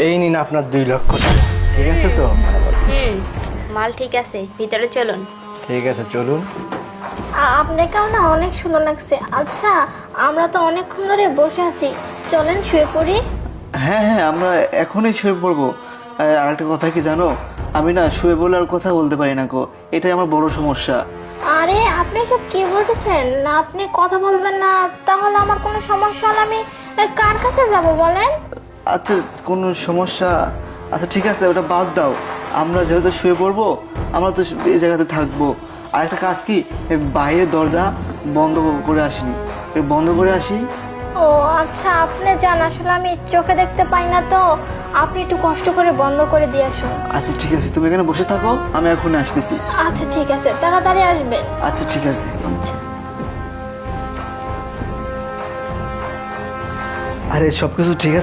এই নিন আপনার 2 লক্ষ টাকা। ঠিক আছে তো? মাল ঠিক আছে, ভিতরে চলুন। ঠিক আছে, চলুন। আপনাকেও না অনেক সুন্দর লাগছে। আচ্ছা, আমরা তো অনেকক্ষণ ধরে বসে আছি, চলেন শুয়ে পড়ি। হ্যাঁ হ্যাঁ, আমরা এখনই শুয়ে পড়বো। আর একটা কথা কি জানো, আমি না শুয়ে বলে আর কথা বলতে পারি না গো, এটাই আমার বড় সমস্যা। আরে আপনি সব কি বলতেছেন? না আপনি কথা বলবেন না, তাহলে আমার কোনো সমস্যা হলে আমি কার কাছে যাব বলেন? আচ্ছা, কোনো সমস্যা? আচ্ছা ঠিক আছে, ওটা বাদ দাও। আমরা যেহেতু শুয়ে পড়বো, আমরা তো এই জায়গাতে থাকবো। আর একটা কাজ কি, এই বাইরের দরজা বন্ধ করে আসিনি, বন্ধ করে আসি। ও আচ্ছা, আপনি যান, আসলে আমি চোখে দেখতে পাই না তো, আপনি একটু কষ্ট করে বন্ধ করে দিয়ে আসুন। আচ্ছা ঠিক আছে, তুমি এখানে বসে থাকো, আমি এখন আসতেছি। আচ্ছা ঠিক আছে, তাড়াতাড়ি আসবেন। আচ্ছা ঠিক আছে। আচ্ছা। আরে সব কিছু ঠিক আছে?